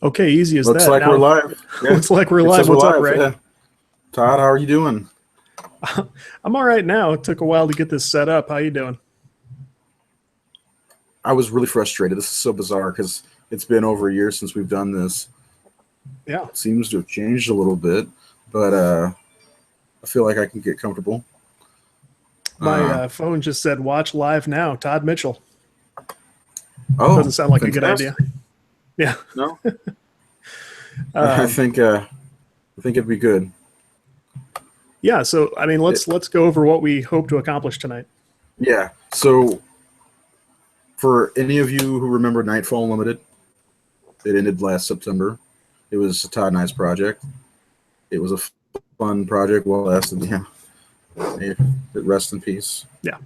Okay, easy as Looks that. like Now, we're live. Yeah. looks like we're It live. says we're What's up, live. Ray? Yeah. Todd, how are you doing? I'm all right now. It took a while to get this set up. How you doing? I was really frustrated. This is so bizarre because it's been over a year since we've done this. Yeah. It seems to have changed a little bit, but I feel like I can get comfortable. My Uh, phone just said watch live now. Todd Mitchell. Doesn't oh, sound like a good idea. fantastic. Yeah. No, I Um, think it'd be good. yeah. So I mean, let's go over what we hope to accomplish tonight. Yeah. So for any of you who remember Nightfall Unlimited, it ended last September. It was Todd and I's project. It was a fun project, well lasted. Yeah. May it rest in peace. Yeah.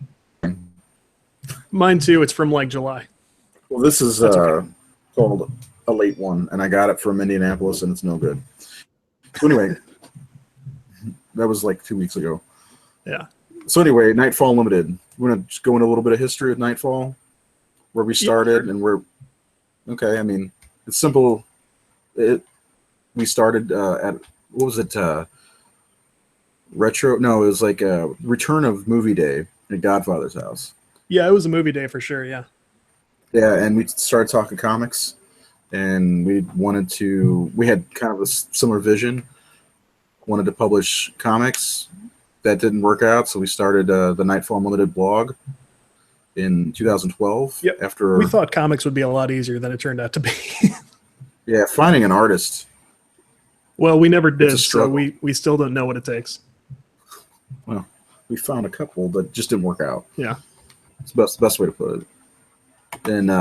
Mine too. It's from like July. Well, this is That's okay. called a late one, and I got it from Indianapolis, and it's no good. So anyway, that was like 2 weeks ago. Yeah. So anyway, Nightfall Unlimited. We're gonna just go into a little bit of history of Nightfall, where we Yeah, started, sure. and where. Okay, I mean, it's simple. We started at what was it? Retro? No, it was like a return of movie day at Godfather's house. Yeah, it was a movie day for sure. Yeah. Yeah, and we started talking comics, and we had kind of a similar vision. Wanted to publish comics. That didn't work out, so we started the Nightfall Unlimited blog in 2012. Yep. After We thought comics would be a lot easier than it turned out to be. yeah, finding an artist. Well, we never It's a did, so struggle. we still don't know what it takes. Well, we found a couple, but just didn't work out. Yeah. It's the best way to put it. And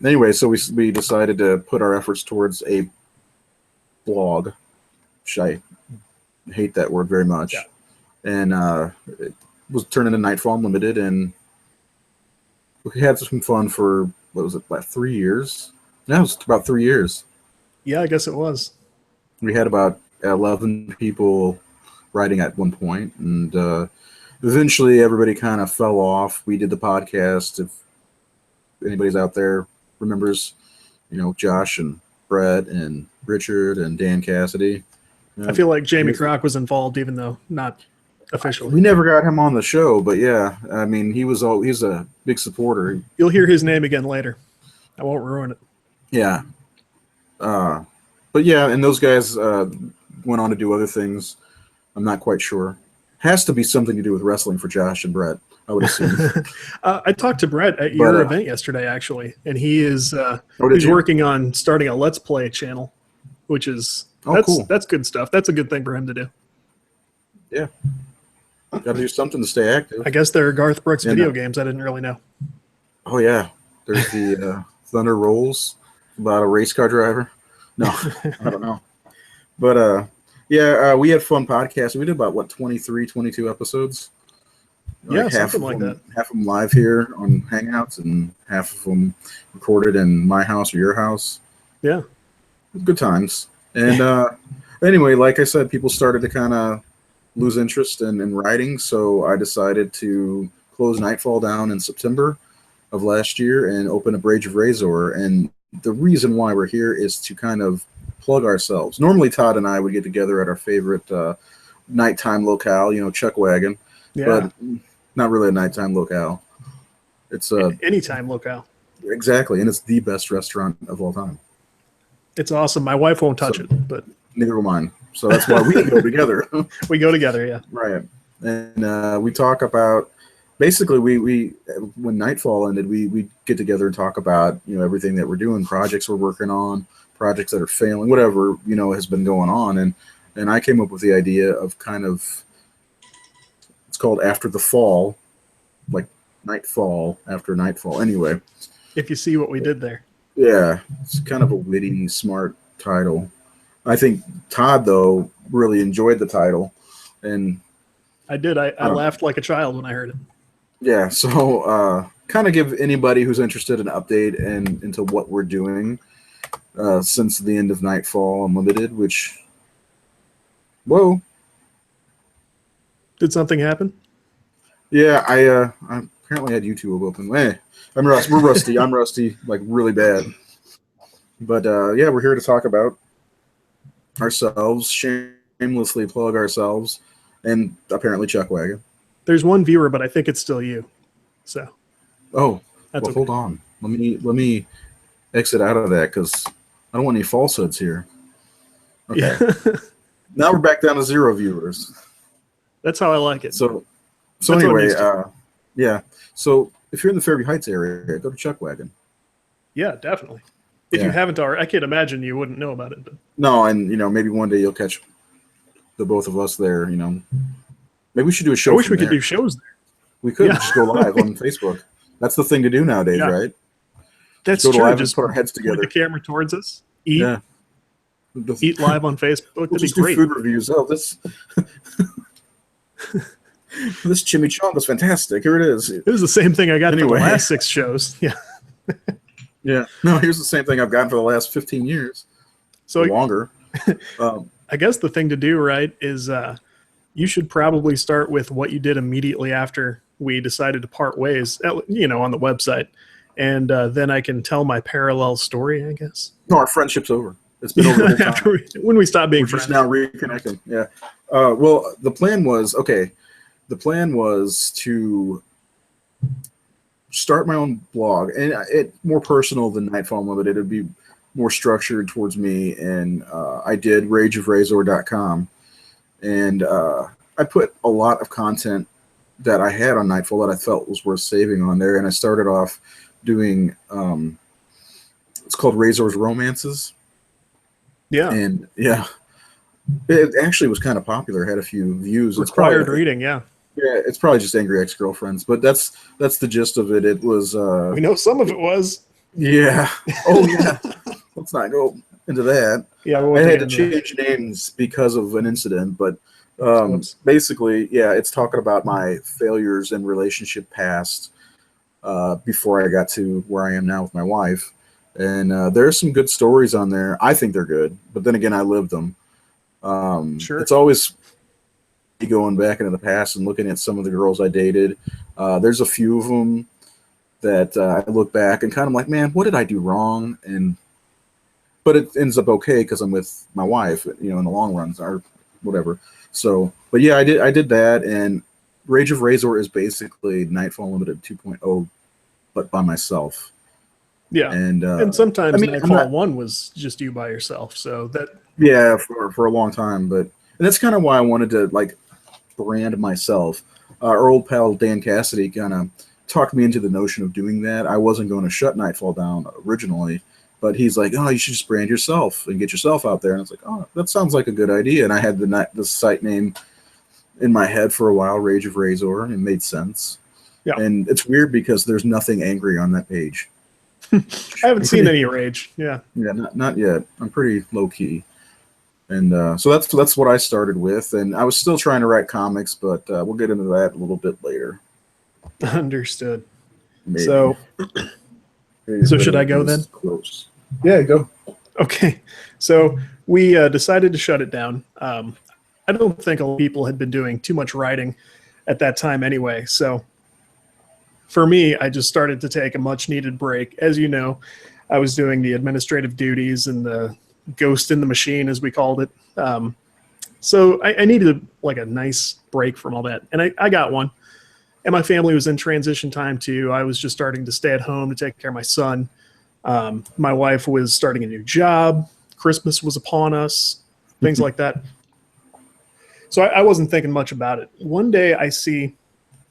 anyway, so we decided to put our efforts towards a blog, which I hate that word very much. Yeah. And it was turned into Nightfall Unlimited, and we had some fun for, what was it, about 3 years? Yeah, it was about 3 years. Yeah, I guess it was. We had about 11 people writing at one point, and eventually everybody kind of fell off. We did the podcast. If anybody's out there remembers, Josh and Brett and Richard and Dan Cassidy. I feel like Jamie Croc was involved, even though not officially. We never got him on the show, but yeah, I mean, he's a big supporter. You'll hear his name again later. I won't ruin it. Yeah. But yeah, and those guys went on to do other things. I'm not quite sure. Has to be something to do with wrestling for Josh and Brett, I would assume. I talked to Brett at your event yesterday, actually, and he is he's working on starting a Let's Play channel, which is cool. That's good stuff. That's a good thing for him to do. Yeah. Got to do something to stay active. I guess there are Garth Brooks video games. I didn't really know. Oh, yeah. There's the Thunder Rolls about a race car driver. No, I don't know. But, yeah, we had fun podcasts. We did about, 23, 22 episodes? Yeah, something like that. Half of them live here on Hangouts and half of them recorded in my house or your house. Yeah. Good times. And anyway, like I said, people started to kind of lose interest in writing, so I decided to close Nightfall down in September of last year and open a Brage of Razor. And the reason why we're here is to kind of plug ourselves. Normally, Todd and I would get together at our favorite nighttime locale, Chuck Wagon, but not really a nighttime locale. It's a anytime locale. Exactly, and it's the best restaurant of all time. It's awesome. My wife won't touch it, but neither will mine. So that's why we go together. We go together, yeah. Right. And we talk about, basically, we when Nightfall ended, we get together and talk about, everything that we're doing, projects we're working on, projects that are failing, whatever, has been going on. And I came up with the idea of kind of, it's called After the Fall, like Nightfall, After Nightfall. Anyway. If you see what we did there. Yeah. It's kind of a witty, smart title. I think Todd, though, really enjoyed the title. And I did. I laughed like a child when I heard it. Yeah, so kind of give anybody who's interested an update into what we're doing since the end of Nightfall Unlimited, which, whoa. Did something happen? Yeah, I apparently had YouTube open. Hey, we're rusty. I'm rusty, like really bad. But yeah, we're here to talk about ourselves, shamelessly plug ourselves, and apparently Chuckwagon. There's one viewer, but I think it's still you. So. Oh, that's well, okay. Hold on. Let me exit out of that because I don't want any falsehoods here. Okay. Yeah. Now we're back down to 0 viewers. That's how I like it. So anyway, yeah. So if you're in the Fairview Heights area, go to Chuckwagon. Yeah, definitely. If you haven't already, I can't imagine you wouldn't know about it. But. No, and maybe one day you'll catch the both of us there. Maybe we should do a show. I wish we could do shows there. We could just go live on Facebook. That's the thing to do nowadays, right? That's true. Just put our heads together. Point the camera towards us. Eat live on Facebook. We'll just do food reviews. Oh, this chimichanga is fantastic. Here it is. It was the same thing I got for the last 6 shows. Yeah. Yeah. No, here's the same thing I've gotten for the last 15 years. So longer. I guess the thing to do, right, is you should probably start with what you did immediately after we decided to part ways, on the website. And then I can tell my parallel story, I guess. No, our friendship's over. It's been over the time. When we stopped being friends. Just now reconnecting. Yeah. Well, the plan was to start my own blog, and it more personal than Nightfall Unlimited. It'd be more structured towards me, and I did rageofrazor.com, and I put a lot of content that I had on Nightfall that I felt was worth saving on there, and I started off doing it's called Razor's Romances. Yeah. And yeah, it actually was kind of popular, had a few views. Required reading, yeah. Yeah, it's probably just angry ex-girlfriends, but that's the gist of it. It was we know some of it was. Yeah. Oh yeah. Let's not go into that. Yeah, I had to change names because of an incident, but basically, yeah, it's talking about my failures in relationship past before I got to where I am now with my wife. And there's some good stories on there. I think they're good, but then again, I lived them. Sure. It's always going back into the past and looking at some of the girls I dated. There's a few of them that I look back and kind of like, man, what did I do wrong? But it ends up okay because I'm with my wife, in the long run or whatever. So, but yeah, I did that, and Rage of Razor is basically Nightfall Unlimited 2.0, but by myself. Yeah, and sometimes Nightfall 1 was just you by yourself. So that for a long time, and that's kind of why I wanted to brand myself. Our old pal Dan Cassidy kind of talked me into the notion of doing that. I wasn't going to shut Nightfall down originally, but he's like, "Oh, you should just brand yourself and get yourself out there." And I was like, "Oh, that sounds like a good idea." And I had the site name in my head for a while, Rage of Razor, and it made sense. Yeah, and it's weird because there's nothing angry on that page. I haven't seen any rage. Yeah, not yet. I'm pretty low key, and so that's what I started with. And I was still trying to write comics, but we'll get into that a little bit later. Understood. Maybe. So should I go then? Close. Yeah, go. Okay. So we decided to shut it down. I don't think a lot of people had been doing too much writing at that time anyway. So for me, I just started to take a much needed break. As you know, I was doing the administrative duties and the ghost in the machine, as we called it. So I needed a nice break from all that. And I got one. And my family was in transition time too. I was just starting to stay at home to take care of my son. My wife was starting a new job. Christmas was upon us, things like that. So I wasn't thinking much about it. One day I see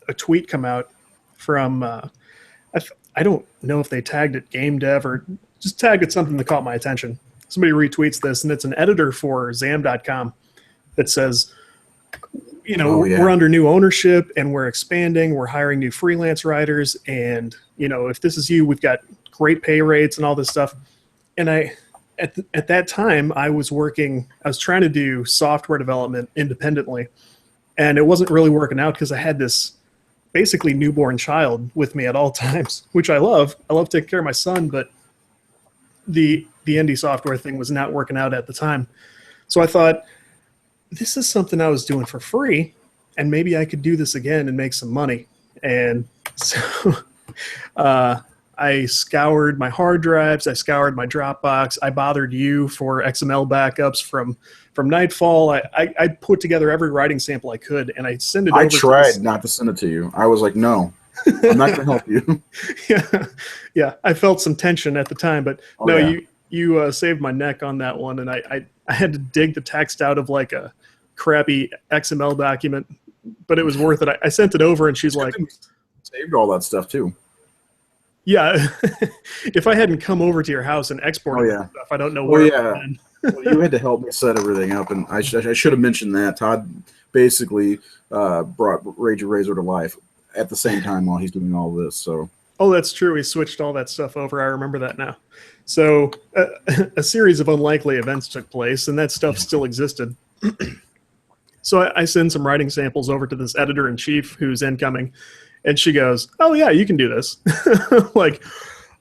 a tweet come out from, I don't know if they tagged it Game Dev or just tagged it something that caught my attention. Somebody retweets this, and it's an editor for Zam.com that says, we're under new ownership and we're expanding. We're hiring new freelance writers. And, if this is you, we've got great pay rates and all this stuff. And at that time, I was trying to do software development independently. And it wasn't really working out because I had this basically newborn child with me at all times, which I love. I love taking care of my son, but the indie software thing was not working out at the time. So I thought, this is something I was doing for free, and maybe I could do this again and make some money. And so I I scoured my hard drives. I scoured my Dropbox. I bothered you for XML backups from Nightfall. I put together every writing sample I could, and I sent it over. I tried not to send it to you. I was like, no, I'm not going to help you. Yeah. I felt some tension at the time, but you saved my neck on that one, and I had to dig the text out of like a crappy XML document, but it was worth it. I sent it over, and she's like, saved all that stuff too. Yeah, if I hadn't come over to your house and exported stuff, I don't know where. Well, you had to help me set everything up, and I should have mentioned that. Todd basically brought Rage Razor to life at the same time while he's doing all this. So. Oh, that's true. He switched all that stuff over. I remember that now. So a series of unlikely events took place, and that stuff still existed. So I send some writing samples over to this editor-in-chief who's incoming, and she goes, "Oh, yeah, you can do this." Like,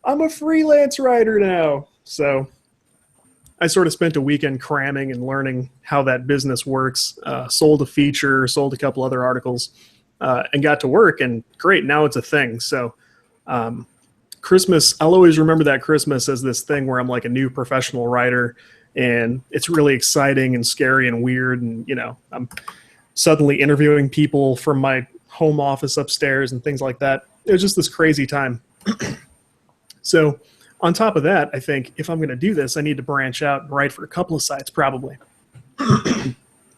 I'm a freelance writer now. So I sort of spent a weekend cramming and learning how that business works, sold a feature, sold a couple other articles, and got to work, and great, now it's a thing. So Christmas, I'll always remember that Christmas as this thing where I'm like a new professional writer, and it's really exciting and scary and weird, and I'm suddenly interviewing people from my home office upstairs and things like that. It was just this crazy time. So on top of that, I think if I'm going to do this, I need to branch out and write for a couple of sites probably.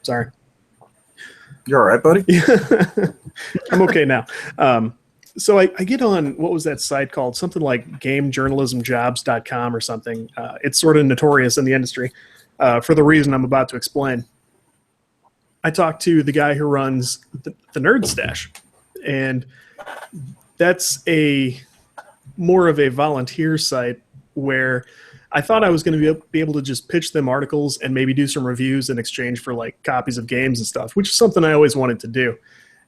Sorry. You're all right, buddy? I'm okay now. So I get on, what was that site called? Something like gamejournalismjobs.com or something. It's sort of notorious in the industry for the reason I'm about to explain. I talked to the guy who runs the Nerd Stash, and that's more of a volunteer site where I thought I was going to be able to just pitch them articles and maybe do some reviews in exchange for like copies of games and stuff, which is something I always wanted to do.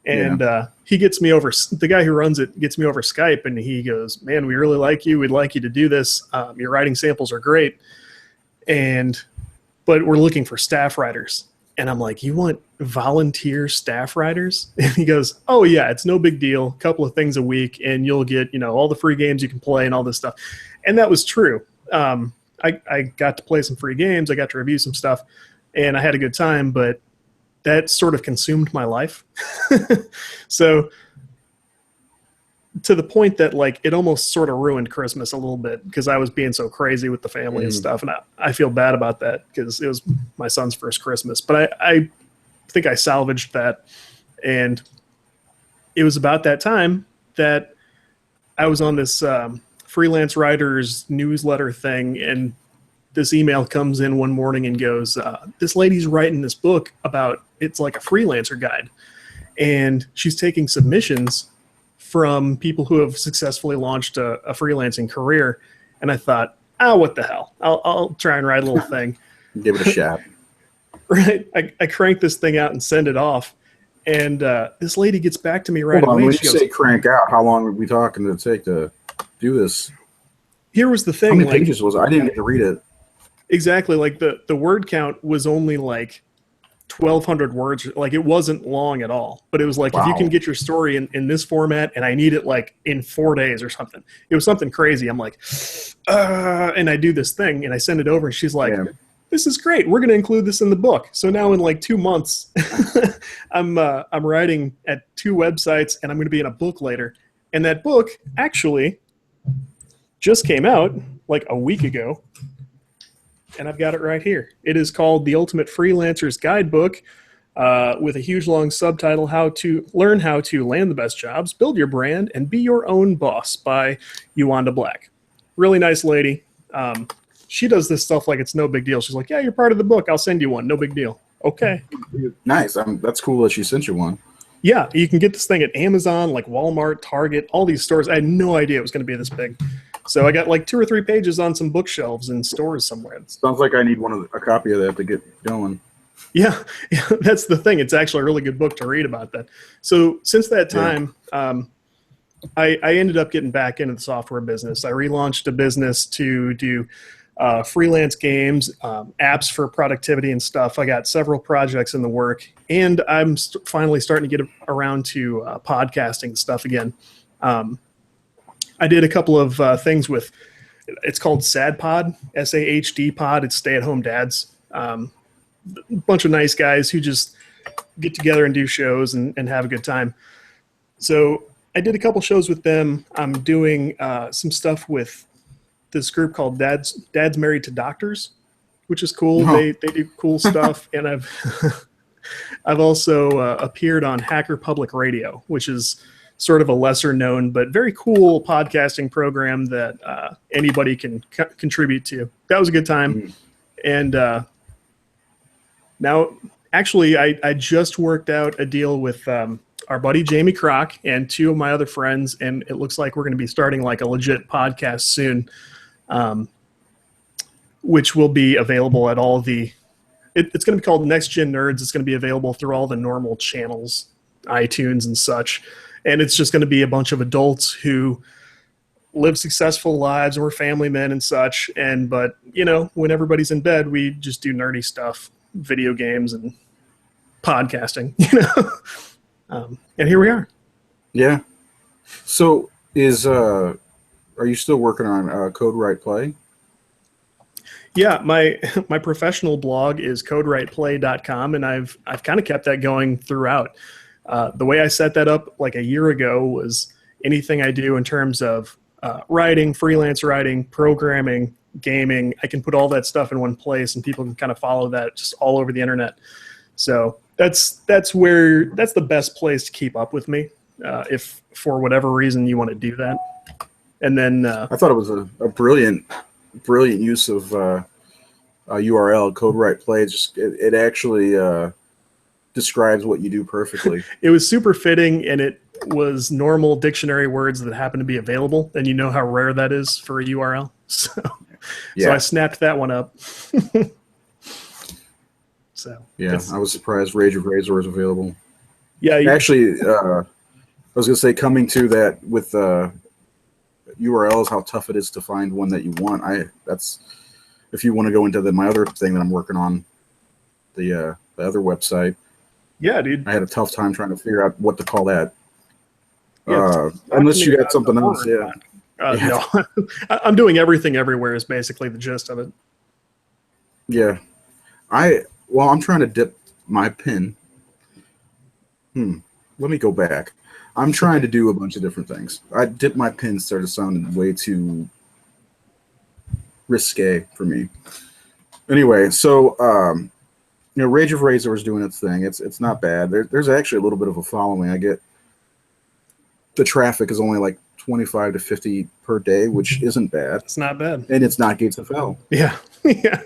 And he gets me over, the guy who runs it gets me over Skype, and he goes, "Man, we really like you. We'd like you to do this. Your writing samples are great. But we're looking for staff writers." And I'm like, "You want volunteer staff writers?" And he goes, "Oh yeah, it's no big deal. A couple of things a week, and you'll get, all the free games you can play and all this stuff." And that was true. I got to play some free games. I got to review some stuff, and I had a good time, but that sort of consumed my life. So to the point that like it almost sort of ruined Christmas a little bit because I was being so crazy with the family and stuff. And I feel bad about that because it was my son's first Christmas, but I think I salvaged that. And it was about that time that I was on this freelance writers newsletter thing, and this email comes in one morning and goes, "This lady's writing this book about, it's like a freelancer guide, and she's taking submissions from people who have successfully launched a freelancing career." And I thought, what the hell? I'll try and write a little thing. Give it a shot. Right. I cranked this thing out and send it off. And this lady gets back to me right away. When you say crank out, how long are we talking to take to do this? Here was the thing. How many pages was it? I didn't get to read it. Exactly. Like the word count was only like 1,200 words. Like it wasn't long at all, but it was like, if you can get your story in this format, and I need it like in 4 days or something. It was something crazy. I'm like, and I do this thing and I send it over, and she's like, "This is great. We're going to include this in the book." So now in like 2 months, I'm writing at 2 websites, and I'm going to be in a book later. And that book actually just came out like a week ago. And I've got it right here. It is called The Ultimate Freelancer's Guidebook, with a huge long subtitle, How to Learn How to Land the Best Jobs, Build Your Brand, and Be Your Own Boss by Yuanda Black. Really nice lady. She does this stuff like it's no big deal. She's like, "Yeah, you're part of the book. I'll send you one. No big deal." Okay. Nice. That's cool that she sent you one. Yeah, you can get this thing at Amazon, like Walmart, Target, all these stores. I had no idea it was going to be this big. So I got like 2 or 3 pages on some bookshelves in stores somewhere. Sounds like I need a copy of that to get going. Yeah, that's the thing. It's actually a really good book to read about that. So since that time, I ended up getting back into the software business. I relaunched a business to do freelance games, apps for productivity and stuff. I got several projects in the work, and I'm finally starting to get around to podcasting stuff again. I did a couple of things with. It's called SAD Pod, SAHD Pod. It's Stay at Home Dads. A bunch of nice guys who just get together and do shows and have a good time. So I did a couple shows with them. I'm doing some stuff with this group called Dads Married to Doctors, which is cool. Oh. They do cool stuff, and I've also appeared on Hacker Public Radio, which is sort of a lesser known but very cool podcasting program that anybody can contribute to. That was a good time. And now, actually, I just worked out a deal with our buddy Jamie Kroc and two of my other friends, and it looks like we're going to be starting like a legit podcast soon, which will be available at all the it's going to be called Next Gen Nerds. It's going to be available through all the normal channels, iTunes and such. And it's just going to be a bunch of adults who live successful lives and we're family men and such. But when everybody's in bed, we just do nerdy stuff, video games and podcasting, and here we are. Yeah. So are you still working on Code Right Play? Yeah, my professional blog is coderightplay.com, and I've kind of kept that going throughout. The way I set that up like a year ago was anything I do in terms of writing, freelance writing, programming, gaming, I can put all that stuff in one place and people can kind of follow that just all over the internet. So that's the best place to keep up with me if for whatever reason you want to do that. And then I thought it was a brilliant use of URL, Code Right Play. It actually describes what you do perfectly. It was super fitting, and it was normal dictionary words that happen to be available, and you know how rare that is for a URL. So I snapped that one up. So yeah, I was surprised Rage of Razor was available. Yeah, actually, I was gonna say, coming to that with URLs, how tough it is to find one that you want. That's if you want to go into my other thing that I'm working on, the other website. Yeah, dude. I had a tough time trying to figure out what to call that. Yeah, unless you got something else, yeah. No, I'm doing everything everywhere is basically the gist of it. Yeah, I'm trying to dip my pin. Let me go back. I'm trying to do a bunch of different things. I dip my pin started sounding way too risque for me. Anyway, so Rage of Razor is doing its thing. It's not bad. There's actually a little bit of a following. I get the traffic is only like 25 to 50 per day, which isn't bad. It's not bad, and it's not Gates of Hell. Yeah, yeah.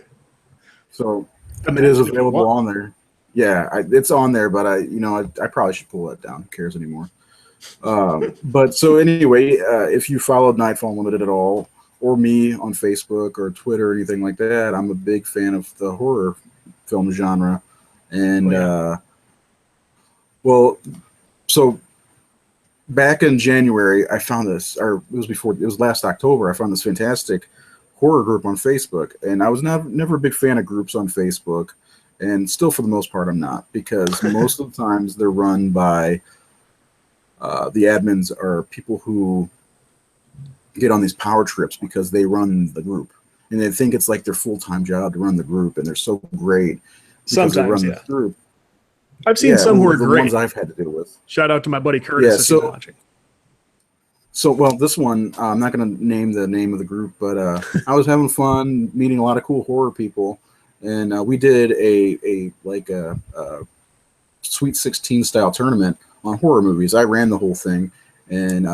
So it is available on there. Yeah, it's on there, but I probably should pull that down. Who cares anymore? But so anyway, if you followed Nightfall Unlimited at all, or me on Facebook or Twitter or anything like that, I'm a big fan of the horror film genre. And so back in January, I found this, or it was last October, I found this fantastic horror group on Facebook. And I was never a big fan of groups on Facebook, and still for the most part I'm not, because most of the times they're run by the admins are people who get on these power trips because they run the group and they think it's like their full-time job to run the group, and they're so great because they run the group. I've seen some who are great. Ones I've had to deal with. Shout out to my buddy Curtis if he's watching. So, well, this one, I'm not going to name the name of the group, but I was having fun meeting a lot of cool horror people, and we did a Sweet 16 style tournament on horror movies. I ran the whole thing, and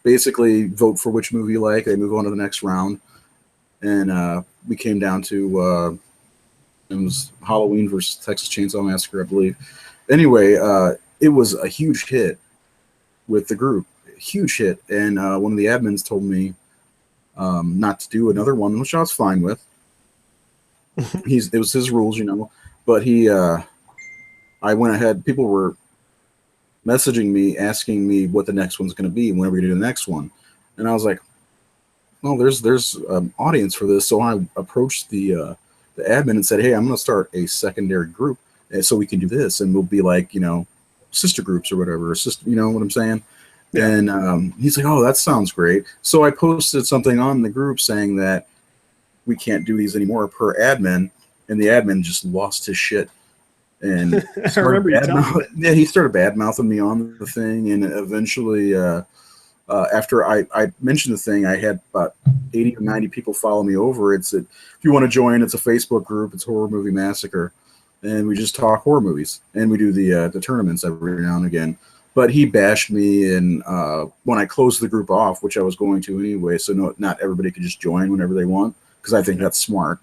basically vote for which movie you like. They move on to the next round, and we came down to it was Halloween versus Texas Chainsaw Massacre, I believe. Anyway, it was a huge hit with the group, huge hit, and one of the admins told me not to do another one, which I was fine with. It was his rules, but I went ahead. People were messaging me, asking me what the next one's going to be, when are we going to do the next one, and I was like, well, there's audience for this, so I approached the admin and said, hey, I'm going to start a secondary group, so we can do this, and we'll be like, sister groups or whatever, you know what I'm saying? Yeah. And he's like, oh, that sounds great. So I posted something on the group saying that we can't do these anymore per admin, and the admin just lost his shit and I remember you telling me. yeah, he started bad mouthing me on the thing, and eventually, after I mentioned the thing, I had about 80 or 90 people follow me over. If you want to join, it's a Facebook group. It's Horror Movie Massacre, and we just talk horror movies, and we do the tournaments every now and again. But he bashed me, and when I closed the group off, which I was going to anyway, so not everybody could just join whenever they want, because I think that's smart.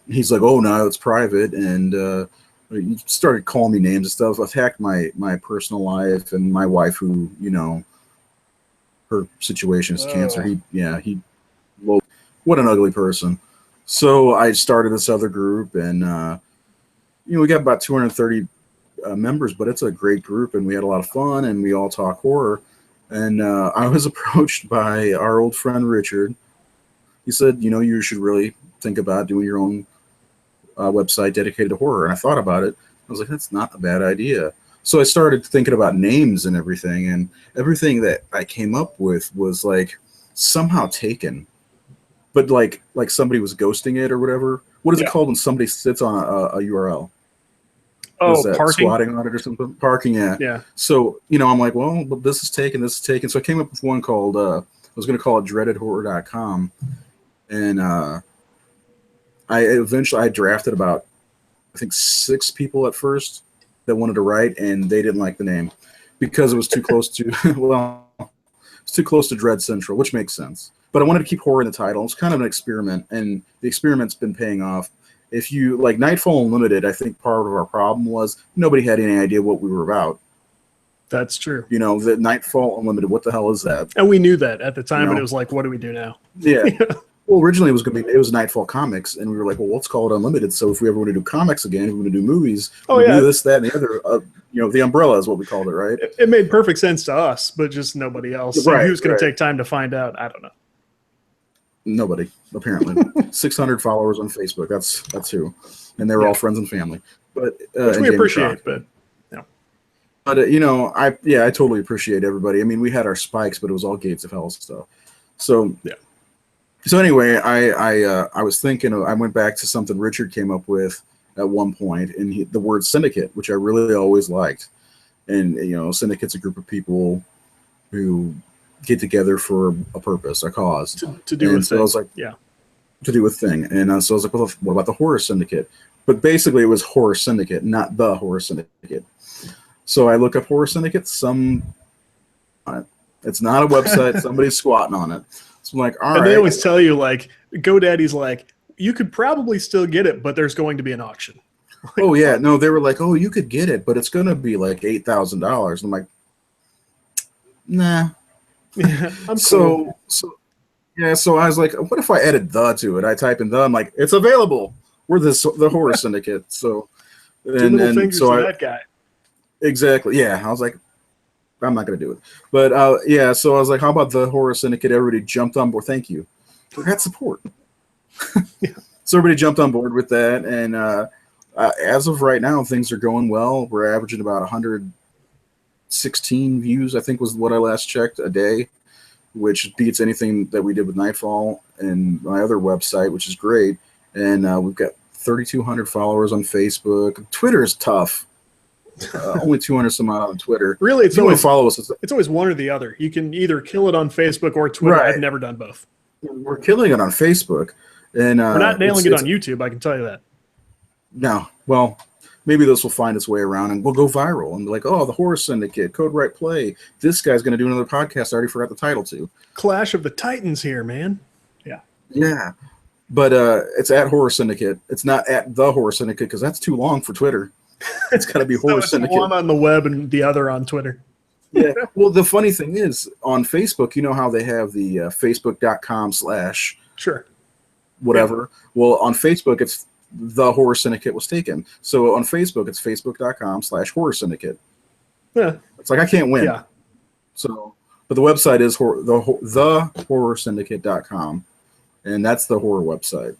He's like, oh, no, it's private, and he started calling me names and stuff, attacked my personal life and my wife, who, her situation is cancer. What an ugly person. So I started this other group, and we got about 230 members, but it's a great group, and we had a lot of fun, and we all talk horror. And I was approached by our old friend Richard. He said, you should really think about doing your own website dedicated to horror. And I thought about it. I was like, that's not a bad idea. So I started thinking about names and everything that I came up with was like somehow taken, but like somebody was ghosting it or whatever. What is it called when somebody sits on a URL? Oh, parking? Squatting on it or something? Parking, yeah. Yeah. So, I'm like, well, but this is taken. So I came up with one called, I was going to call it dreadedhorror.com. And I drafted about, I think, 6 people at first that wanted to write, and they didn't like the name because it was too close to, it's too close to Dread Central, which makes sense. But I wanted to keep horror in the title. It's kind of an experiment, and the experiment's been paying off. If you like Nightfall Unlimited, I think part of our problem was nobody had any idea what we were about. That's true. The Nightfall Unlimited, what the hell is that? And we knew that at the time, and it was like, what do we do now? Yeah. Well, originally it was Nightfall Comics, and we were like, well, let's call it Unlimited. So if we ever want to do comics again, if we want to do movies, do this, that, and the other. The umbrella is what we called it, right? It made perfect sense to us, but just nobody else. Right, and who's going to take time to find out? I don't know. Nobody, apparently. 600 followers on Facebook. That's who, and they were all friends and family. But which we appreciate, but. But I totally appreciate everybody. I mean, we had our spikes, but it was all Gates of Hell stuff. So yeah. So anyway, I was thinking. I went back to something Richard came up with at one point, and the word syndicate, which I really always liked. And syndicate's a group of people who get together for a purpose, a cause, to do a thing. I was like, to do a thing. And so I was like, well, what about the Horror Syndicate? But basically, it was Horror Syndicate, not the Horror Syndicate. So I look up Horror Syndicate. It's not a website. Somebody's squatting on it. So I'm like, all right. And they always tell you, like, GoDaddy's like, you could probably still get it, but there's going to be an auction. Like, oh yeah, no, they were like, oh, you could get it, but it's going to be like $8,000. I'm like, nah. Yeah, I'm cool. So I was like, what if I added the to it? I type in the, I'm like, it's available. We're the Horror Syndicate. So that guy. Exactly. Yeah, I was like, I'm not going to do it. But so I was like, how about the Horror Syndicate? Everybody jumped on board. Thank you. We got support. So everybody jumped on board with that, and as of right now, things are going well. We're averaging about 116 views, I think was what I last checked, a day, which beats anything that we did with Nightfall and my other website, which is great. And we've got 3,200 followers on Facebook. Twitter is tough. Only 200 some odd on Twitter. Really, if you want to follow us, it's always one or the other. You can either kill it on Facebook or Twitter. Right. I've never done both. We're killing it on Facebook. And we're not nailing it on YouTube, I can tell you that. No. Well, maybe this will find its way around and we'll go viral and be like, oh, the Horror Syndicate, Code Right Play. This guy's going to do another podcast I already forgot the title to. Clash of the Titans here, man. Yeah. Yeah. But it's at Horror Syndicate. It's not at the Horror Syndicate because that's too long for Twitter. It's got to be Horror Syndicate. One on the web and the other on Twitter. Yeah. Well, the funny thing is, on Facebook, you know how they have the facebook.com/ Sure. whatever. Yeah. Well, on Facebook, it's the Horror Syndicate was taken. So on Facebook, it's facebook.com/ Horror Syndicate. Yeah. It's like I can't win. Yeah. So, but the website is the horrorsyndicate.com, and that's the horror website.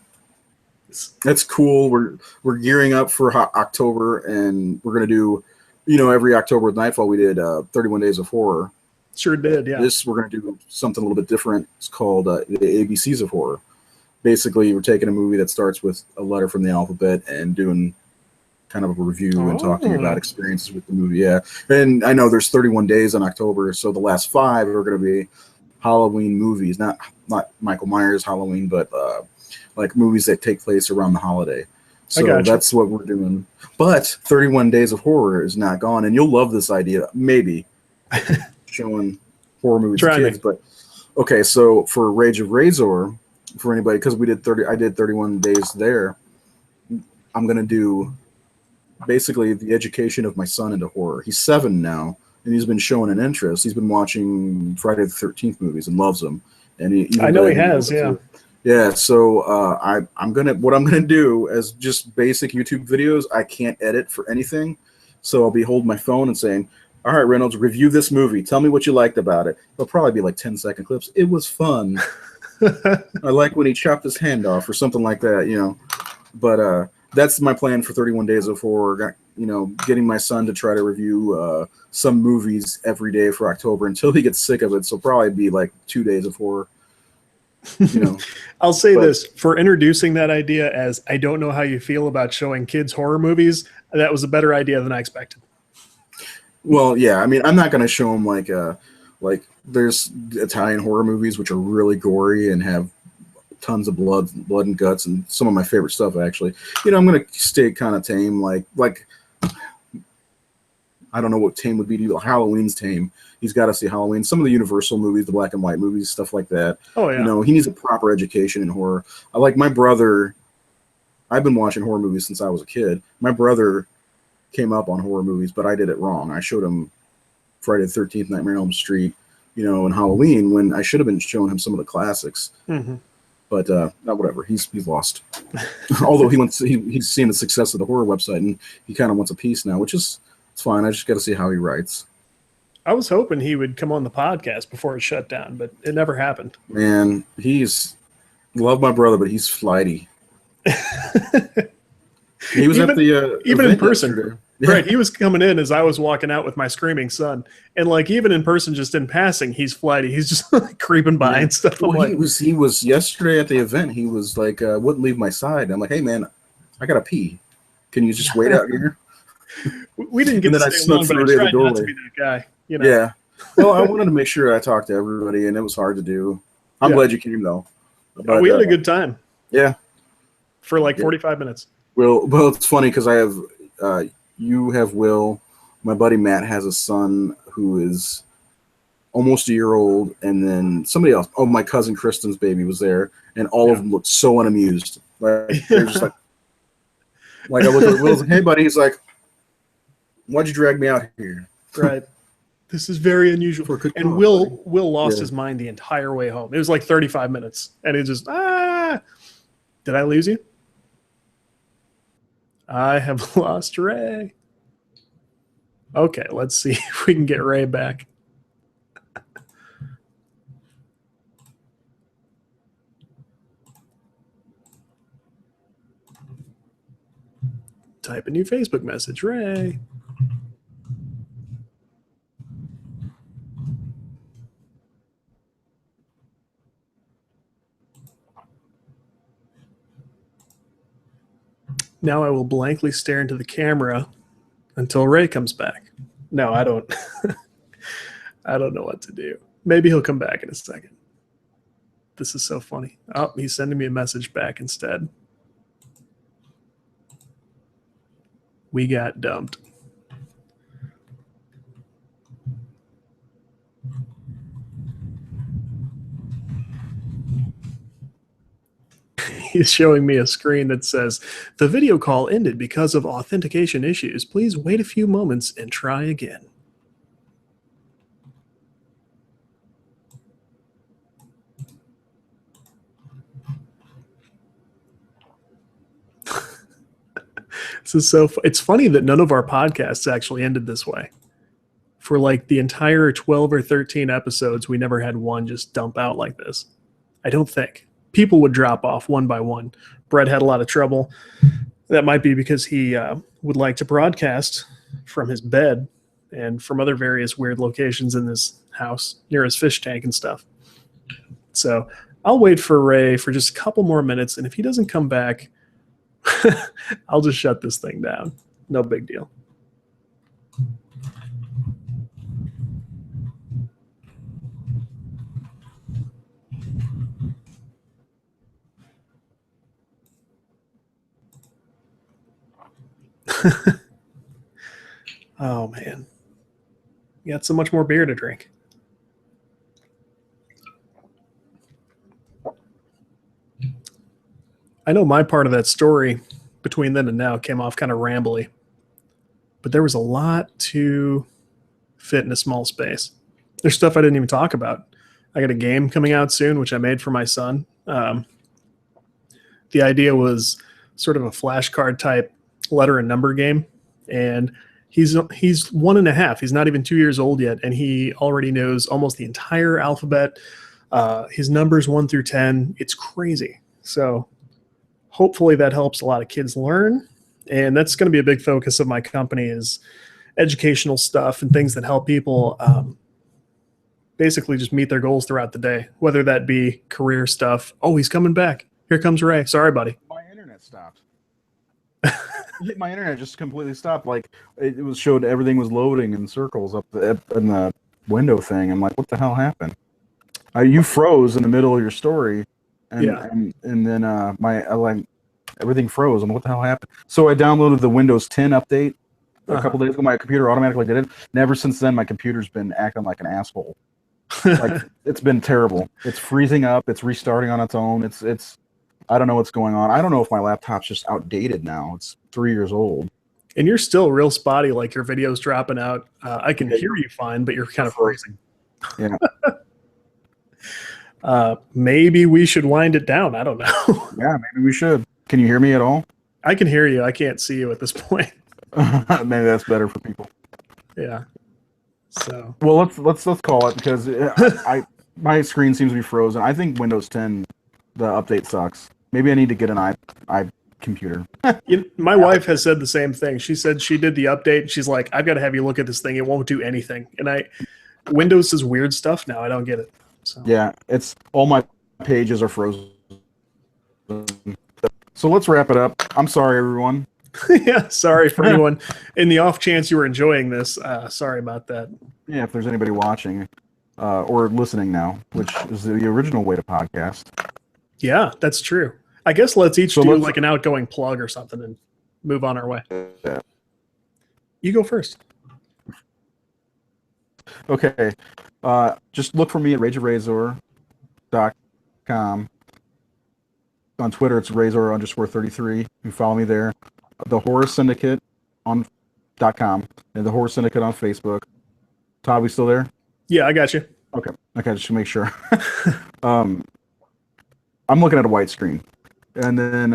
That's cool. We're gearing up for October, and we're gonna do, every October with Nightfall we did 31 Days of Horror, Sure did, yeah. This, we're going to do something a little bit different. It's called the ABCs of Horror. Basically, we're taking a movie that starts with a letter from the alphabet and doing kind of a review and talking about experiences with the movie. Yeah. And I know there's 31 days in October, so the last 5 are going to be Halloween movies, not Michael Myers Halloween, but like movies that take place around the holiday. So that's what we're doing. But 31 Days of Horror is not gone, and you'll love this idea. Maybe showing horror movies to kids. But okay, so for Rage of Razor, for anybody, because I did 31 days there. I'm gonna do basically the education of my son into horror. He's 7 now, and he's been showing an interest. He's been watching Friday the 13th movies and loves them. And I know he has, yeah. Yeah, so what I'm gonna do as just basic YouTube videos. I can't edit for anything, so I'll be holding my phone and saying, "All right, Reynolds, review this movie. Tell me what you liked about it." It'll probably be like 10-second clips. It was fun. I like when he chopped his hand off or something like that, you know. But that's my plan for 31 Days of Horror. You know, getting my son to try to review some movies every day for October until he gets sick of it. So probably be like 2 days of horror. You know. I'll say this for introducing that idea as I don't know how you feel about showing kids horror movies. That was a better idea than I expected. Well, yeah, I mean, I'm not going to show them like there's Italian horror movies which are really gory and have tons of blood and guts and some of my favorite stuff actually. You know, I'm going to stay kind of tame, like I don't know what tame would be to you. Halloween's tame. He's got to see Halloween. Some of the Universal movies, the black and white movies, stuff like that. Oh, yeah. You know, he needs a proper education in horror. I like my brother. I've been watching horror movies since I was a kid. My brother came up on horror movies, but I did it wrong. I showed him Friday the 13th, Nightmare on Elm Street, you know, and Halloween when I should have been showing him some of the classics. Mm-hmm. But not whatever. He's lost. Although he's seen the success of the horror website and he kind of wants a piece now, which is it's fine. I just got to see how he writes. I was hoping he would come on the podcast before it shut down, but it never happened. Man, love my brother, but he's flighty. He was at the even in person. Yesterday. Right, he was coming in as I was walking out with my screaming son, and like even in person, just in passing, he's flighty. He's just like creeping by and stuff. Well, he was yesterday at the event. He was like, wouldn't leave my side. I'm like, hey man, I gotta pee. Can you just wait out here? We didn't get to stay long, but I tried not to be that guy. You know? Yeah. Well, I wanted to make sure I talked to everybody, and it was hard to do. I'm glad you came though. But, we had a good time. Yeah. For like 45 minutes. Well, it's funny because I have you have Will. My buddy Matt has a son who is almost a year old, and then somebody else. Oh, my cousin Kristen's baby was there, and all of them looked so unamused. Like they're just like I look at Will's like, hey buddy, he's like, why'd you drag me out here? Right. This is very unusual. And Will lost his mind the entire way home. It was like 35 minutes, and it just did I lose you? I have lost Ray. Okay, let's see if we can get Ray back. Type a new Facebook message, Ray. Now I will blankly stare into the camera until Ray comes back. No, I don't. I don't know what to do. Maybe he'll come back in a second. This is so funny. Oh, he's sending me a message back instead. We got dumped. He's showing me a screen that says, the video call ended because of authentication issues. Please wait a few moments and try again. This is it's funny that none of our podcasts actually ended this way. For like the entire 12 or 13 episodes, we never had one just dump out like this. I don't think. People would drop off one by one. Brett had a lot of trouble. That might be because he would like to broadcast from his bed and from other various weird locations in house near his fish tank and stuff. So I'll wait for Ray for just a couple more minutes, and if he doesn't come back, I'll just shut this thing down. No big deal. Oh, man. You got so much more beer to drink. I know my part of that story between then and now came off kind of rambly, but there was a lot to fit in a small space. There's stuff I didn't even talk about. I got a game coming out soon, which I made for my son. The idea was sort of a flashcard type letter and number game, and he's 1.5. He's not even 2 years old yet, and he already knows almost the entire alphabet. His numbers 1 through 10. It's crazy. So hopefully that helps a lot of kids learn, and that's going to be a big focus of my company is educational stuff and things that help people basically just meet their goals throughout the day, whether that be career stuff. Oh, he's coming back. Here comes Ray. Sorry, buddy. My internet stopped. My internet just completely stopped. Like it was showed everything was loading in circles up in the window thing. I'm like, what the hell happened? You froze in the middle of your story, and then everything froze. I'm like, what the hell happened? So I downloaded the Windows 10 update a couple days ago. My computer automatically did it. And ever since then, my computer's been acting like an asshole. Like it's been terrible. It's freezing up. It's restarting on its own. It's I don't know what's going on. I don't know if my laptop's just outdated now. It's 3 years old. And you're still real spotty, like your video's dropping out. I can hear you fine, but you're kind of freezing. Yeah. Maybe we should wind it down. I don't know. Yeah, maybe we should. Can you hear me at all? I can hear you. I can't see you at this point. Maybe that's better for people. Yeah. So well, let's call it because my screen seems to be frozen. I think Windows 10, the update sucks. Maybe I need to get an computer. My wife has said the same thing. She said she did the update. And she's like, I've got to have you look at this thing. It won't do anything. And Windows is weird stuff now. I don't get it. So. Yeah, it's all my pages are frozen. So let's wrap it up. I'm sorry, everyone. Yeah, sorry for anyone. In the off chance you were enjoying this, sorry about that. Yeah, if there's anybody watching or listening now, which is the original way to podcast. Yeah, that's true. I guess let's each do like an outgoing plug or something and move on our way. Yeah. You go first. Okay. Just look for me at rageofrazor.com. On Twitter, it's razor_33. You can follow me there. The Horror Syndicate on .com and the Horror Syndicate on Facebook. Todd, we still there? Yeah, I got you. Okay, just to make sure. I'm looking at a white screen. And then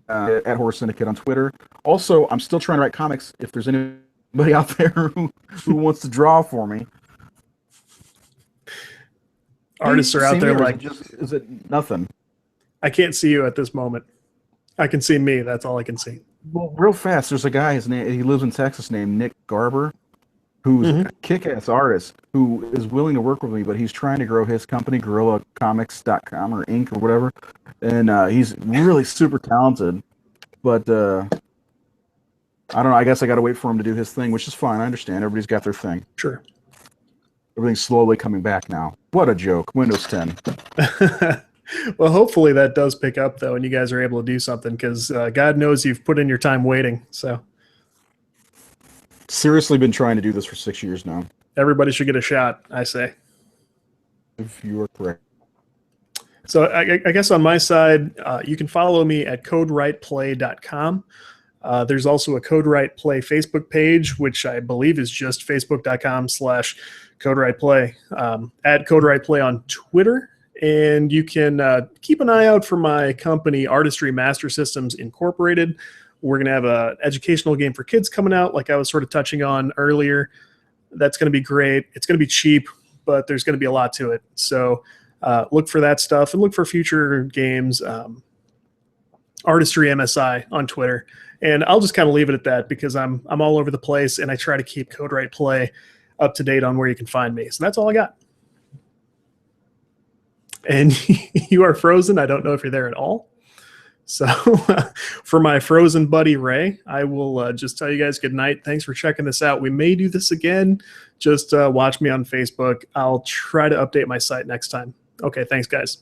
at Horror Syndicate on Twitter. Also, I'm still trying to write comics. If there's anybody out there who wants to draw for me. Artists are out there like... Is it nothing? I can't see you at this moment. I can see me. That's all I can see. Well, real fast, there's a guy, he lives in Texas named Nick Garber, who's a kick-ass artist who is willing to work with me, but he's trying to grow his company, GorillaComics.com or Inc. or whatever. And he's really super talented. But I don't know. I guess I got to wait for him to do his thing, which is fine. I understand. Everybody's got their thing. Sure. Everything's slowly coming back now. What a joke. Windows 10. Well, hopefully that does pick up, though, and you guys are able to do something because God knows you've put in your time waiting. So, seriously been trying to do this for 6 years now. Everybody should get a shot, I say. If you are correct. So I guess on my side, you can follow me at codewriteplay.com. There's also a Code Right Play Facebook page, which I believe is just facebook.com/CodeWritePlay. At Code Right Play on Twitter. And you can keep an eye out for my company, Artistry Master Systems Incorporated. We're going to have an educational game for kids coming out, like I was sort of touching on earlier. That's going to be great. It's going to be cheap, but there's going to be a lot to it. So look for that stuff and look for future games. Artistry MSI on Twitter. And I'll just kind of leave it at that because I'm all over the place and I try to keep Code Right Play up to date on where you can find me. So that's all I got. And you are frozen. I don't know if you're there at all. So for my frozen buddy Ray, I will just tell you guys good night. Thanks for checking this out. We may do this again. Just watch me on Facebook. I'll try to update my site next time. Okay, thanks, guys.